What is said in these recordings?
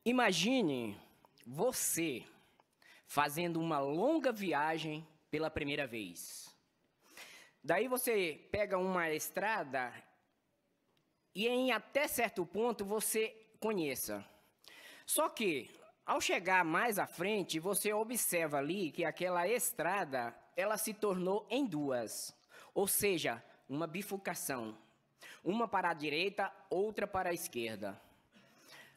Imagine você fazendo uma longa viagem pela primeira vez. Daí você pega uma estrada e em até certo ponto você conheça. Só que, ao chegar mais à frente, você observa ali que aquela estrada, ela se tornou em duas. Ou seja, uma bifurcação. Uma para a direita, outra para a esquerda.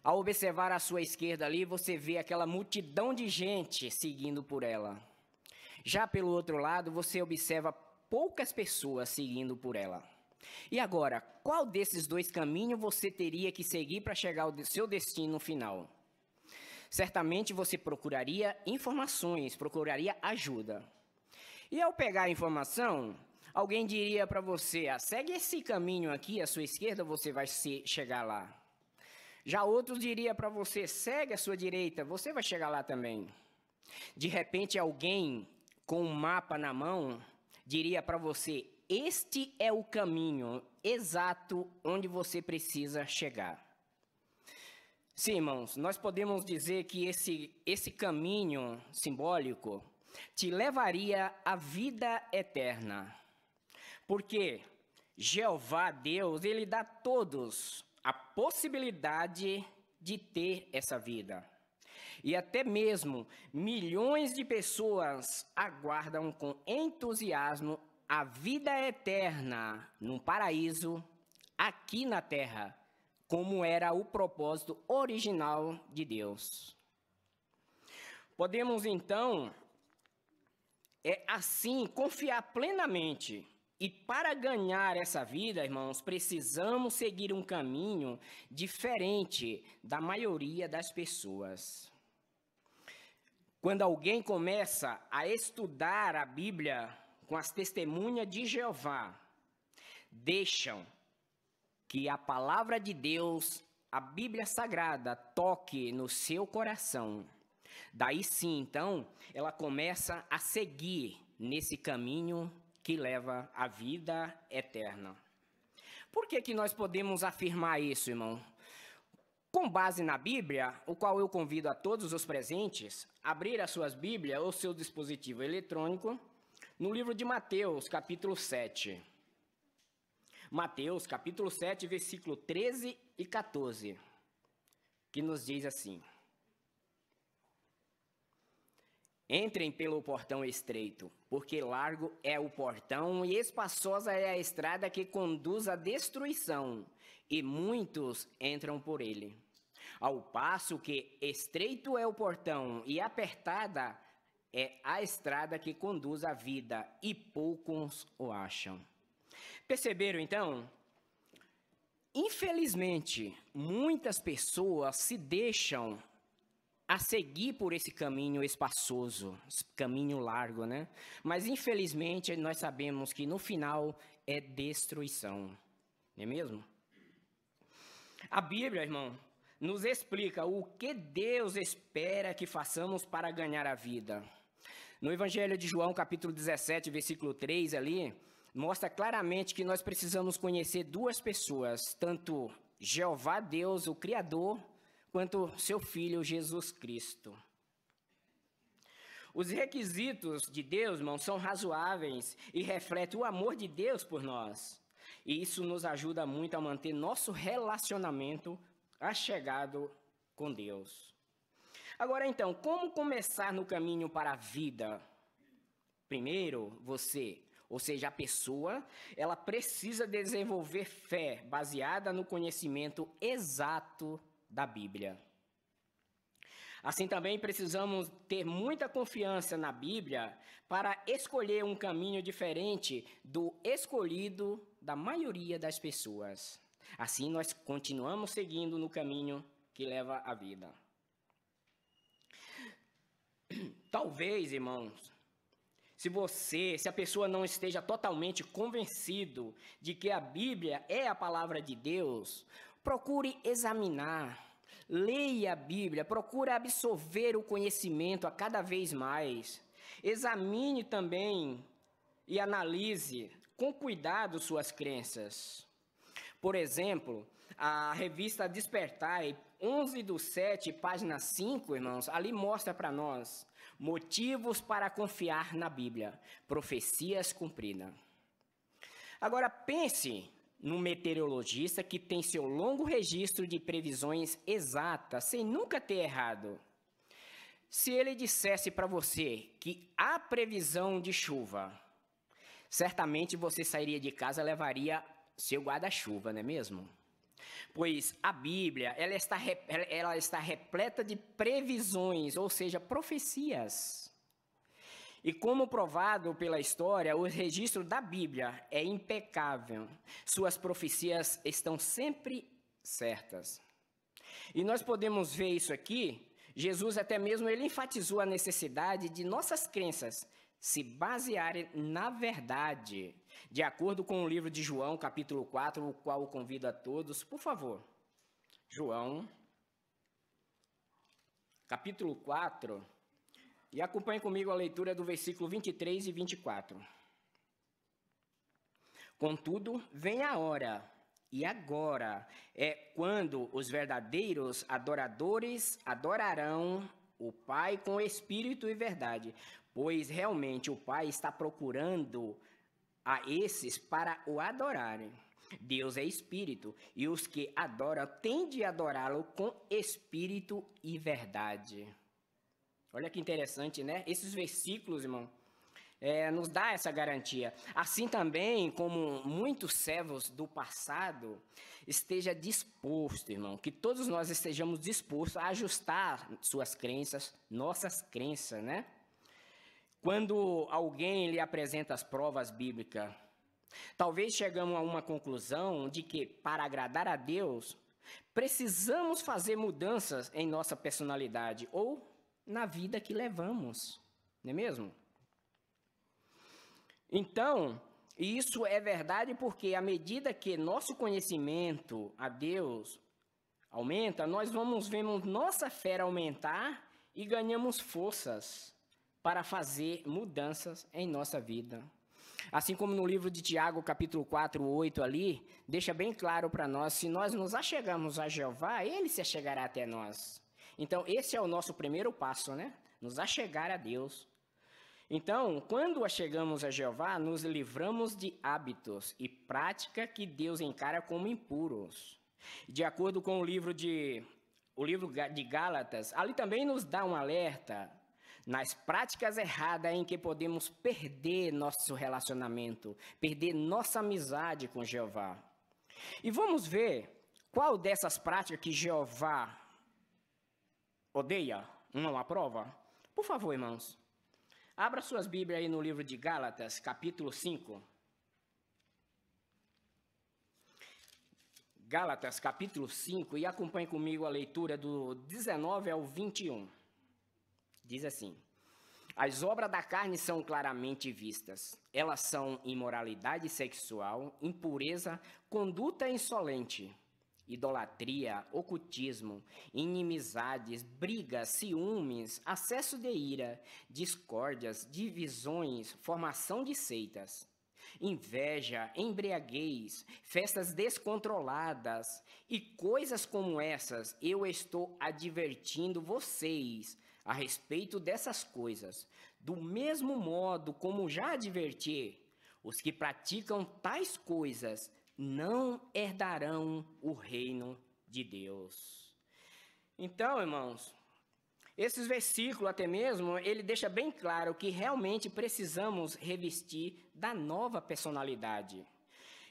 Ao observar a sua esquerda ali, você vê aquela multidão de gente seguindo por ela. Já pelo outro lado, você observa poucas pessoas seguindo por ela. E agora, qual desses dois caminhos você teria que seguir para chegar ao seu destino final? Certamente você procuraria informações, procuraria ajuda. E ao pegar a informação, alguém diria para você, segue esse caminho aqui à sua esquerda, você vai chegar lá. Já outros diriam para você, segue a sua direita, você vai chegar lá também. De repente, alguém com um mapa na mão diria para você, este é o caminho exato onde você precisa chegar. Sim, irmãos, nós podemos dizer que esse caminho simbólico te levaria à vida eterna. Porque Jeová, Deus, Ele dá a todos a possibilidade de ter essa vida. E até mesmo milhões de pessoas aguardam com entusiasmo a vida eterna no paraíso, aqui na terra, como era o propósito original de Deus. Podemos então, assim, confiar plenamente. E para ganhar essa vida, irmãos, precisamos seguir um caminho diferente da maioria das pessoas. Quando alguém começa a estudar a Bíblia com as testemunhas de Jeová, deixam que a palavra de Deus, a Bíblia Sagrada, toque no seu coração. Daí sim, então, ela começa a seguir nesse caminho que leva à vida eterna. Por que nós podemos afirmar isso, irmão? Com base na Bíblia, o qual eu convido a todos os presentes a abrir as suas Bíblias ou seu dispositivo eletrônico no livro de Mateus, capítulo 7. Mateus, capítulo 7, versículo 13 e 14, que nos diz assim: Entrem pelo portão estreito, porque largo é o portão e espaçosa é a estrada que conduz à destruição, e muitos entram por ele. Ao passo que estreito é o portão e apertada é a estrada que conduz à vida, e poucos o acham. Perceberam, então? Infelizmente, muitas pessoas se deixam a seguir por esse caminho espaçoso, caminho largo, né? Mas, infelizmente, nós sabemos que no final é destruição, não é mesmo? A Bíblia, irmão, nos explica o que Deus espera que façamos para ganhar a vida. No Evangelho de João, capítulo 17, versículo 3, ali, mostra claramente que nós precisamos conhecer duas pessoas, tanto Jeová Deus, o Criador, quanto seu Filho, Jesus Cristo. Os requisitos de Deus, irmão, são razoáveis e refletem o amor de Deus por nós. E isso nos ajuda muito a manter nosso relacionamento achegado com Deus. Agora, então, como começar no caminho para a vida? Primeiro, você, ou seja, a pessoa, ela precisa desenvolver fé baseada no conhecimento exato da Bíblia. Assim também precisamos ter muita confiança na Bíblia para escolher um caminho diferente do escolhido da maioria das pessoas. Assim nós continuamos seguindo no caminho que leva à vida. Talvez, irmãos, se a pessoa não esteja totalmente convencido de que a Bíblia é a palavra de Deus, procure examinar, leia a Bíblia, procure absorver o conhecimento a cada vez mais. Examine também e analise com cuidado suas crenças. Por exemplo, a revista Despertar, 11/7, página 5, irmãos, ali mostra para nós motivos para confiar na Bíblia, profecias cumpridas. Agora pense num meteorologista que tem seu longo registro de previsões exatas, sem nunca ter errado. Se ele dissesse para você que há previsão de chuva, certamente você sairia de casa e levaria seu guarda-chuva, não é mesmo? Pois a Bíblia, ela está repleta de previsões, ou seja, profecias. E como provado pela história, o registro da Bíblia é impecável. Suas profecias estão sempre certas. E nós podemos ver isso aqui. Jesus até mesmo ele enfatizou a necessidade de nossas crenças se basearem na verdade, de acordo com o livro de João, capítulo 4, o qual eu convido a todos, por favor. João, capítulo 4, e acompanhe comigo a leitura do versículo 23 e 24. Contudo, vem a hora, e agora é quando os verdadeiros adoradores adorarão o Pai com espírito e verdade, pois realmente o Pai está procurando a esses para o adorarem. Deus é espírito, e os que adoram têm de adorá-lo com espírito e verdade. Olha que interessante, né? Esses versículos, irmão, nos dá essa garantia. Assim também, como muitos servos do passado, esteja disposto, irmão, que todos nós estejamos dispostos a ajustar suas crenças, nossas crenças, né? Quando alguém lhe apresenta as provas bíblicas, talvez chegamos a uma conclusão de que, para agradar a Deus, precisamos fazer mudanças em nossa personalidade ou na vida que levamos, não é mesmo? Então, isso é verdade porque à medida que nosso conhecimento a Deus aumenta, nós vamos vendo nossa fé aumentar e ganhamos forças para fazer mudanças em nossa vida. Assim como no livro de Tiago, capítulo 4, 8 ali, deixa bem claro para nós, se nós nos achegamos a Jeová, Ele se achegará até nós. Então, esse é o nosso primeiro passo, né? Nos achegar a Deus. Então, quando achegamos a Jeová, nos livramos de hábitos e prática que Deus encara como impuros. De acordo com o livro de Gálatas, ali também nos dá um alerta nas práticas erradas em que podemos perder nosso relacionamento, perder nossa amizade com Jeová. E vamos ver qual dessas práticas que Jeová odeia, não aprova. Por favor, irmãos, abra suas Bíblias aí no livro de Gálatas, capítulo 5. Gálatas, capítulo 5, e acompanhe comigo a leitura do 19 ao 21. Diz assim: as obras da carne são claramente vistas. Elas são imoralidade sexual, impureza, conduta insolente, idolatria, ocultismo, inimizades, brigas, ciúmes, acesso de ira, discórdias, divisões, formação de seitas, inveja, embriaguez, festas descontroladas e coisas como essas. Eu estou advertindo vocês a respeito dessas coisas, do mesmo modo como já adverti, os que praticam tais coisas não herdarão o reino de Deus. Então, irmãos, esses versículos até mesmo, ele deixa bem claro que realmente precisamos revestir da nova personalidade.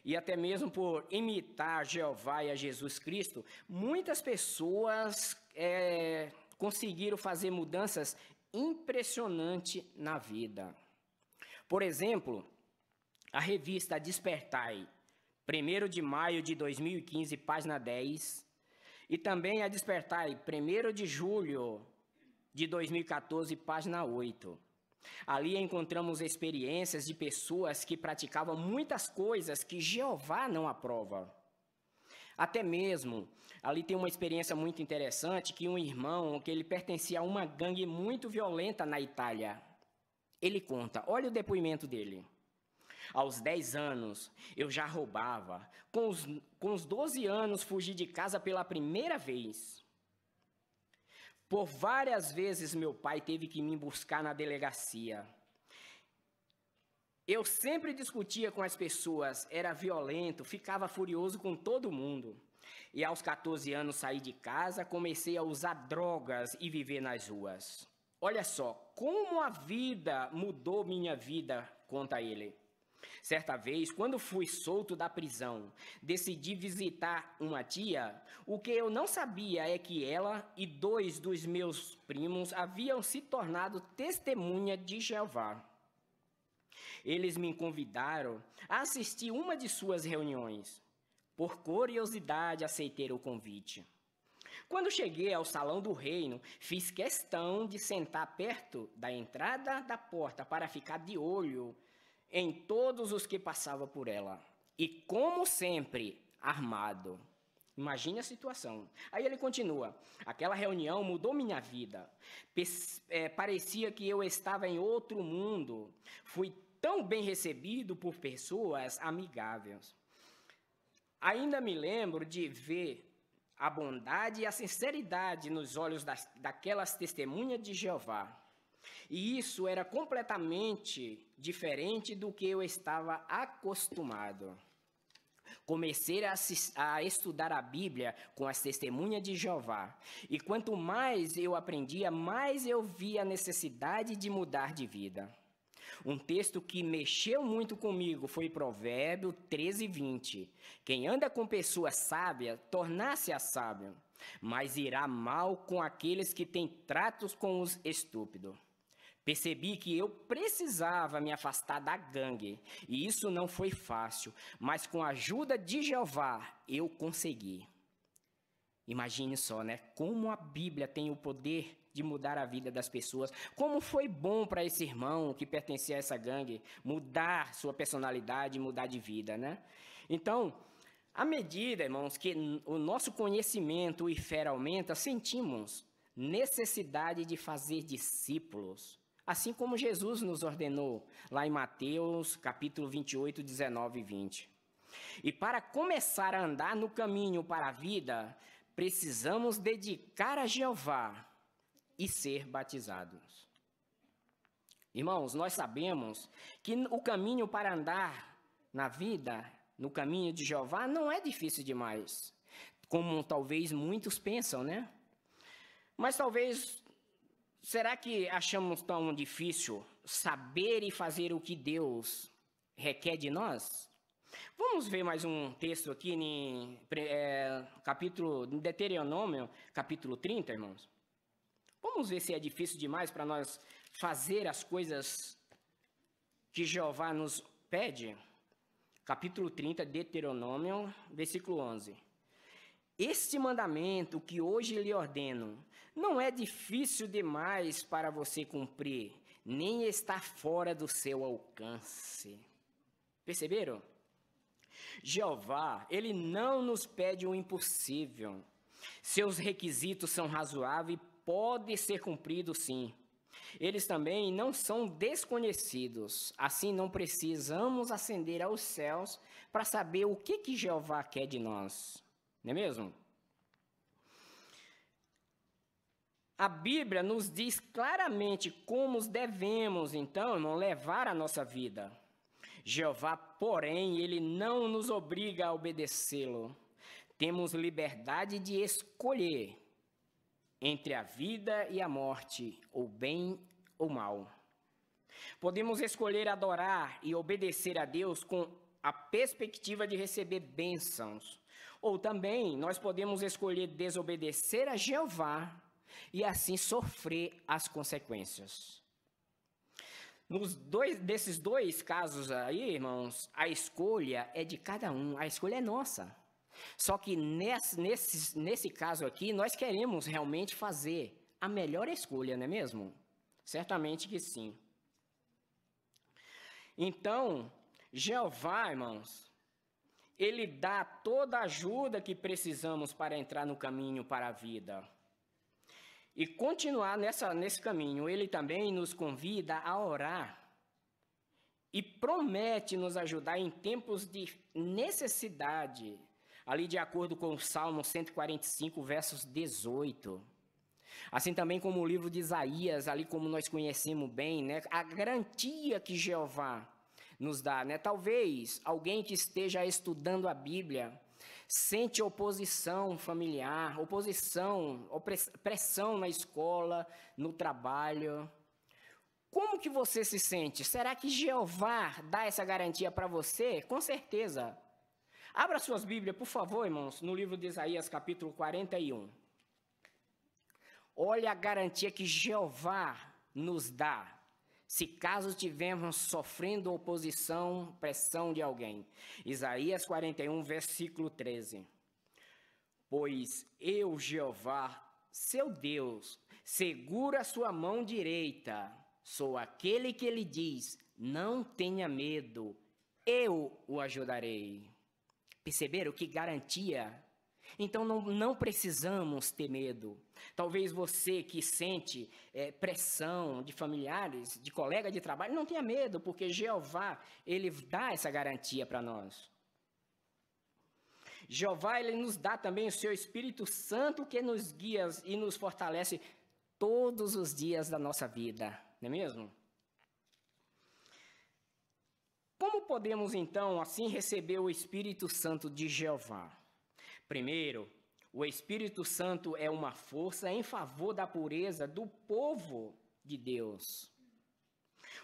E até mesmo por imitar Jeová e a Jesus Cristo, muitas pessoas conseguiram fazer mudanças impressionantes na vida. Por exemplo, a revista Despertai, 1º de maio de 2015, página 10, e também a Despertai, 1º de julho de 2014, página 8. Ali encontramos experiências de pessoas que praticavam muitas coisas que Jeová não aprova. Até mesmo, ali tem uma experiência muito interessante que um irmão, que ele pertencia a uma gangue muito violenta na Itália. Ele conta, olha o depoimento dele. Aos 10 anos, eu já roubava. Com os 12 anos, fugi de casa pela primeira vez. Por várias vezes, meu pai teve que me buscar na delegacia. Eu sempre discutia com as pessoas, era violento, ficava furioso com todo mundo. E aos 14 anos, saí de casa, comecei a usar drogas e viver nas ruas. Olha só, como a vida mudou minha vida, conta ele. Certa vez, quando fui solto da prisão, decidi visitar uma tia. O que eu não sabia é que ela e 2 dos meus primos haviam se tornado testemunha de Jeová. Eles me convidaram a assistir uma de suas reuniões. Por curiosidade, aceitei o convite. Quando cheguei ao salão do reino, fiz questão de sentar perto da entrada da porta para ficar de olho em todos os que passavam por ela. E, como sempre, armado. Imagine a situação. Aí ele continua. Aquela reunião mudou minha vida. Parecia que eu estava em outro mundo. Fui tão bem recebido por pessoas amigáveis. Ainda me lembro de ver a bondade e a sinceridade nos olhos daquelas testemunhas de Jeová. E isso era completamente diferente do que eu estava acostumado. Comecei a estudar a Bíblia com as testemunhas de Jeová. E quanto mais eu aprendia, mais eu via a necessidade de mudar de vida. Um texto que mexeu muito comigo foi Provérbio 13:20. Quem anda com pessoas sábias, tornar-se-á sábio, mas irá mal com aqueles que têm tratos com os estúpidos. Percebi que eu precisava me afastar da gangue, e isso não foi fácil, mas com a ajuda de Jeová, eu consegui. Imagine só, né? Como a Bíblia tem o poder de mudar a vida das pessoas. Como foi bom para esse irmão que pertencia a essa gangue mudar sua personalidade, mudar de vida, né? Então, à medida, irmãos, que o nosso conhecimento e fé aumenta, sentimos necessidade de fazer discípulos, assim como Jesus nos ordenou, lá em Mateus, capítulo 28, 19 e 20. E para começar a andar no caminho para a vida, precisamos dedicar a Jeová e ser batizados. Irmãos, nós sabemos que o caminho para andar na vida, no caminho de Jeová, não é difícil demais, como talvez muitos pensam, né? Mas talvez, será que achamos tão difícil saber e fazer o que Deus requer de nós? Vamos ver mais um texto aqui em Deuteronômio, capítulo 30, irmãos. Vamos ver se é difícil demais para nós fazer as coisas que Jeová nos pede. Capítulo 30, Deuteronômio, versículo 11. Este mandamento que hoje lhe ordeno não é difícil demais para você cumprir, nem está fora do seu alcance. Perceberam? Jeová, ele não nos pede o impossível. Seus requisitos são razoáveis e podem ser cumpridos, sim. Eles também não são desconhecidos. Assim, não precisamos ascender aos céus para saber o que Jeová quer de nós. Não é mesmo? A Bíblia nos diz claramente como devemos, então, irmão, levar a nossa vida. Jeová, porém, ele não nos obriga a obedecê-lo. Temos liberdade de escolher entre a vida e a morte, ou bem ou mal. Podemos escolher adorar e obedecer a Deus com a perspectiva de receber bênçãos. Ou também nós podemos escolher desobedecer a Jeová e assim sofrer as consequências. Desses dois casos aí, irmãos, a escolha é de cada um, a escolha é nossa. Só que nesse caso aqui, nós queremos realmente fazer a melhor escolha, não é mesmo? Certamente que sim. Então, Jeová, irmãos, ele dá toda a ajuda que precisamos para entrar no caminho para a vida. E continuar nesse caminho, ele também nos convida a orar e promete nos ajudar em tempos de necessidade, ali de acordo com o Salmo 145, versos 18. Assim também como o livro de Isaías, ali como nós conhecemos bem, né? A garantia que Jeová nos dá, né? Talvez alguém que esteja estudando a Bíblia sente oposição familiar, pressão na escola, no trabalho. Como que você se sente? Será que Jeová dá essa garantia para você? Com certeza. Abra suas Bíblias, por favor, irmãos, no livro de Isaías, capítulo 41. Olha a garantia que Jeová nos dá, se caso estivermos sofrendo oposição, pressão de alguém. Isaías 41, versículo 13. Pois eu, Jeová, seu Deus, seguro a sua mão direita, sou aquele que lhe diz, não tenha medo, eu o ajudarei. Perceberam que garantia? Então não precisamos ter medo. Talvez você que sente pressão de familiares, de colega de trabalho, não tenha medo, porque Jeová, ele dá essa garantia para nós. Jeová, ele nos dá também o seu Espírito Santo que nos guia e nos fortalece todos os dias da nossa vida, não é mesmo? Como podemos, então, assim receber o Espírito Santo de Jeová? Primeiro, o Espírito Santo é uma força em favor da pureza do povo de Deus.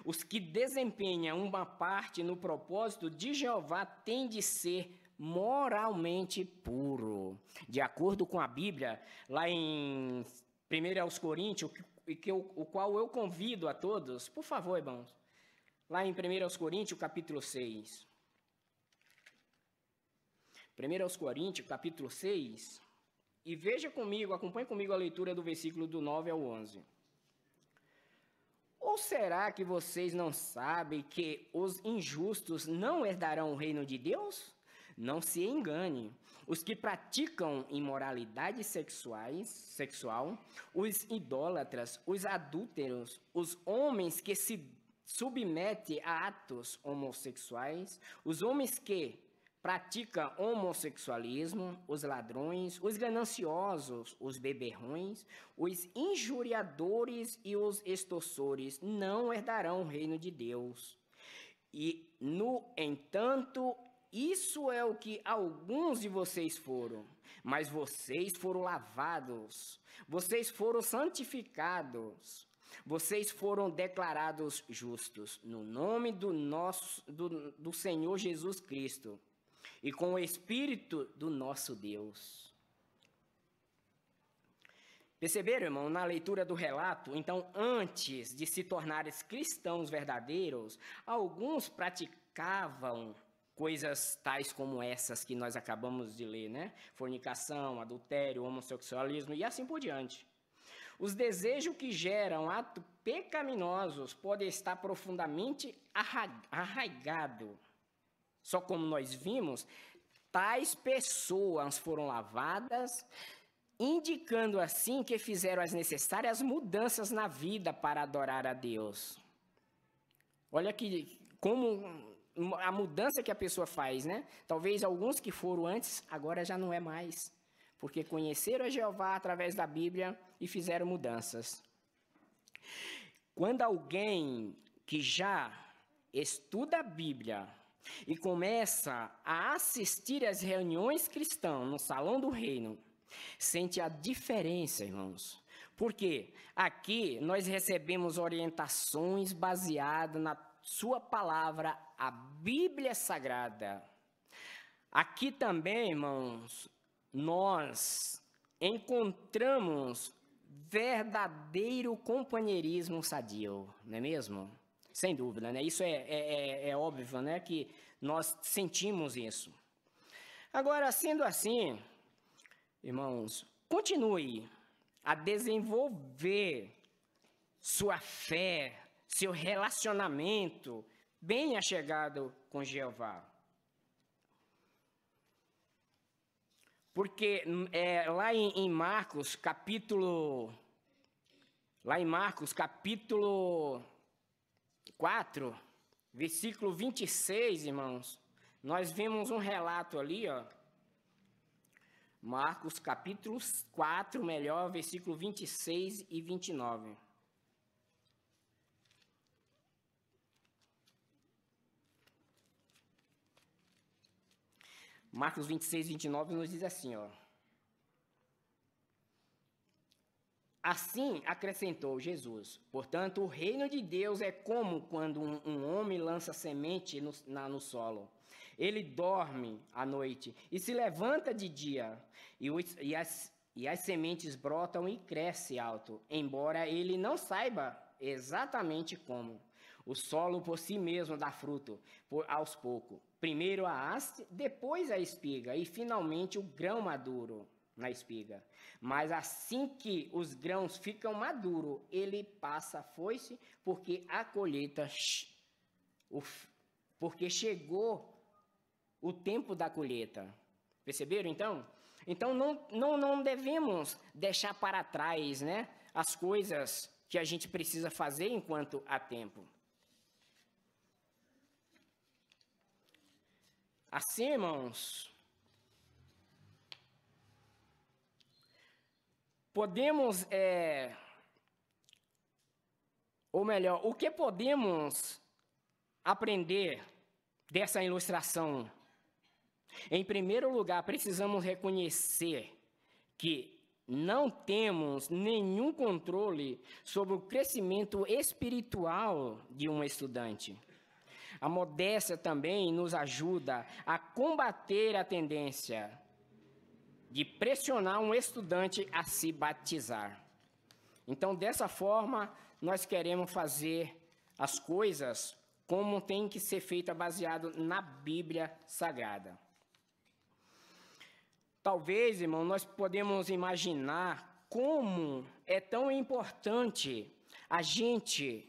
Os que desempenham uma parte no propósito de Jeová têm de ser moralmente puro. De acordo com a Bíblia, lá em 1 Coríntios, o qual eu convido a todos, por favor, irmãos, lá em 1 Coríntios, capítulo 6. 1 Coríntios, capítulo 6, e veja comigo, acompanhe comigo a leitura do versículo do 9 ao 11. Ou será que vocês não sabem que os injustos não herdarão o reino de Deus? Não se engane. Os que praticam imoralidade sexual, os idólatras, os adúlteros, os homens que se submetem a atos homossexuais, os homens que praticam homossexualismo, os ladrões, os gananciosos, os beberrões, os injuriadores e os extorsores não herdarão o reino de Deus. E, no entanto, isso é o que alguns de vocês foram, mas vocês foram lavados, vocês foram santificados, vocês foram declarados justos, no nome do Senhor Jesus Cristo, e com o Espírito do nosso Deus. Perceberam, irmão, na leitura do relato? Então, antes de se tornarem cristãos verdadeiros, alguns praticavam coisas tais como essas que nós acabamos de ler, né? Fornicação, adultério, homossexualismo e assim por diante. Os desejos que geram atos pecaminosos podem estar profundamente arraigados. Só como nós vimos, tais pessoas foram lavadas, indicando assim que fizeram as necessárias mudanças na vida para adorar a Deus. Olha que como a mudança que a pessoa faz, né? Talvez alguns que foram antes, agora já não é mais, porque conheceram a Jeová através da Bíblia e fizeram mudanças. Quando alguém que já estuda a Bíblia e começa a assistir às reuniões cristãs no Salão do Reino, sente a diferença, irmãos. Porque aqui nós recebemos orientações baseadas na sua palavra, a Bíblia Sagrada. Aqui também, irmãos, nós encontramos verdadeiro companheirismo sadio, não é mesmo? Sem dúvida, né? Isso é óbvio, né? Que nós sentimos isso. Agora, sendo assim, irmãos, continue a desenvolver sua fé, seu relacionamento bem achegado com Jeová. Porque lá em Marcos, capítulo 4, versículo 26, irmãos, nós vemos um relato ali, ó. Marcos capítulo 4, melhor, versículo 26 e 29. Marcos 26, 29 nos diz assim, ó. Assim acrescentou Jesus: portanto, o reino de Deus é como quando um homem lança semente no solo. Ele dorme à noite e se levanta de dia, e as sementes brotam e crescem alto, embora ele não saiba exatamente como. O solo por si mesmo dá fruto, aos poucos. Primeiro a haste, depois a espiga, e finalmente o grão maduro na espiga. Mas assim que os grãos ficam maduros, ele passa a foice, porque a colheita, porque chegou o tempo da colheita. Perceberam, então? Então, não devemos deixar para trás, né, as coisas que a gente precisa fazer enquanto há tempo. Assim, irmãos, podemos, ou melhor, o que podemos aprender dessa ilustração? Em primeiro lugar, precisamos reconhecer que não temos nenhum controle sobre o crescimento espiritual de um estudante. A modéstia também nos ajuda a combater a tendência de pressionar um estudante a se batizar. Então, dessa forma, nós queremos fazer as coisas como tem que ser feita baseado na Bíblia Sagrada. Talvez, irmão, nós podemos imaginar como é tão importante a gente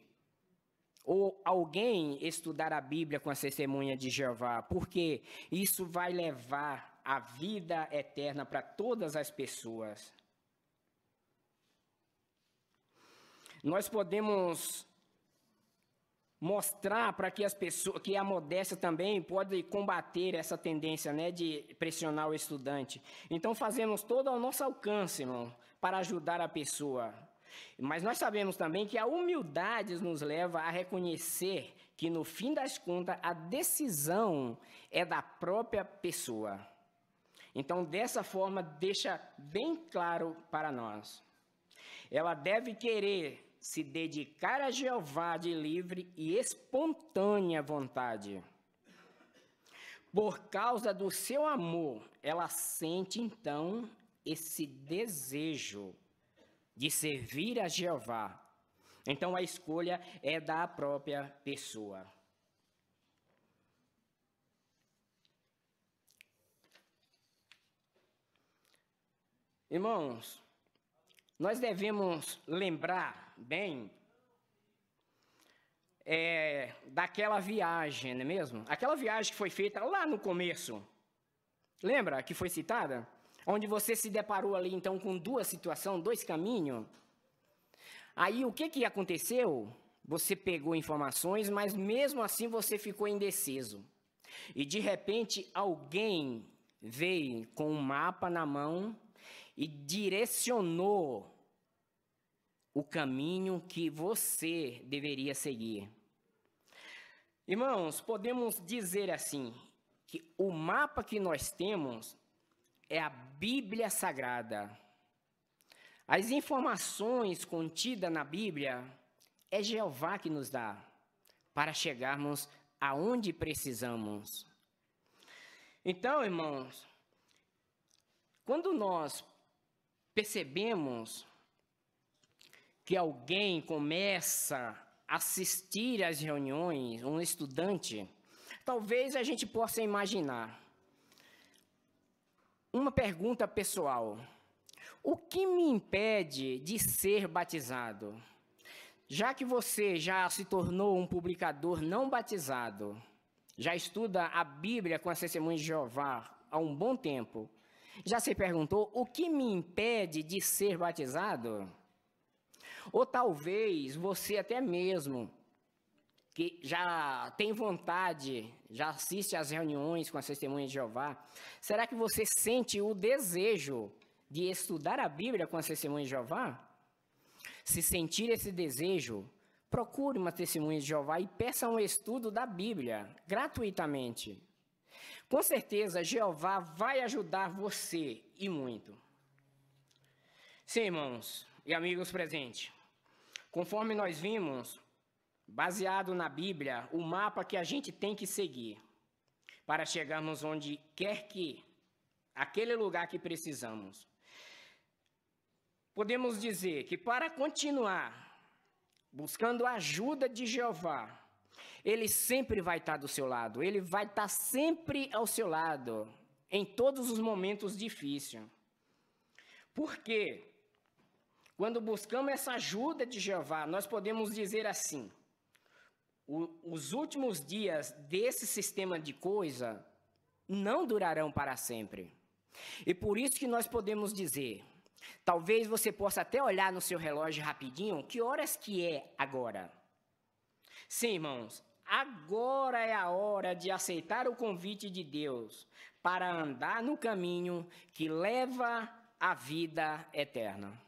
ou alguém estudar a Bíblia com a testemunha de Jeová, porque isso vai levar a vida eterna para todas as pessoas. Nós podemos mostrar para que as pessoas, que a modéstia também pode combater essa tendência, né, de pressionar o estudante. Então fazemos todo ao nosso alcance, irmão, para ajudar a pessoa. Mas nós sabemos também que a humildade nos leva a reconhecer que no fim das contas a decisão é da própria pessoa. Então dessa forma deixa bem claro para nós. Ela deve querer se dedicar a Jeová de livre e espontânea vontade. Por causa do seu amor, ela sente então esse desejo de servir a Jeová. Então a escolha é da própria pessoa. Irmãos, nós devemos lembrar bem daquela viagem, não é mesmo? Aquela viagem que foi feita lá no começo. Lembra que foi citada? Onde você se deparou ali, então, com duas situações, dois caminhos. Aí, o que aconteceu? Você pegou informações, mas mesmo assim você ficou indeciso. E, de repente, alguém veio com um mapa na mão e direcionou o caminho que você deveria seguir. Irmãos, podemos dizer assim, que o mapa que nós temos é a Bíblia Sagrada. As informações contidas na Bíblia é Jeová que nos dá para chegarmos aonde precisamos. Então, irmãos, quando nós percebemos que alguém começa a assistir às reuniões, um estudante, talvez a gente possa imaginar uma pergunta pessoal: o que me impede de ser batizado? Já que você já se tornou um publicador não batizado, já estuda a Bíblia com as testemunhas de Jeová há um bom tempo, já se perguntou o que me impede de ser batizado? Ou talvez você até mesmo que já tem vontade, já assiste às reuniões com as testemunhas de Jeová, será que você sente o desejo de estudar a Bíblia com as testemunhas de Jeová? Se sentir esse desejo, procure uma testemunha de Jeová e peça um estudo da Bíblia, gratuitamente. Com certeza, Jeová vai ajudar você, e muito. Sim, irmãos e amigos presentes, conforme nós vimos, baseado na Bíblia, o mapa que a gente tem que seguir para chegarmos onde quer que, aquele lugar que precisamos. Podemos dizer que para continuar buscando a ajuda de Jeová, Ele sempre vai estar do seu lado, Ele vai estar sempre ao seu lado, em todos os momentos difíceis. Porque, quando buscamos essa ajuda de Jeová, nós podemos dizer assim, os últimos dias desse sistema de coisa não durarão para sempre. E por isso que nós podemos dizer, talvez você possa até olhar no seu relógio rapidinho, que horas que é agora? Sim, irmãos, agora é a hora de aceitar o convite de Deus para andar no caminho que leva à vida eterna.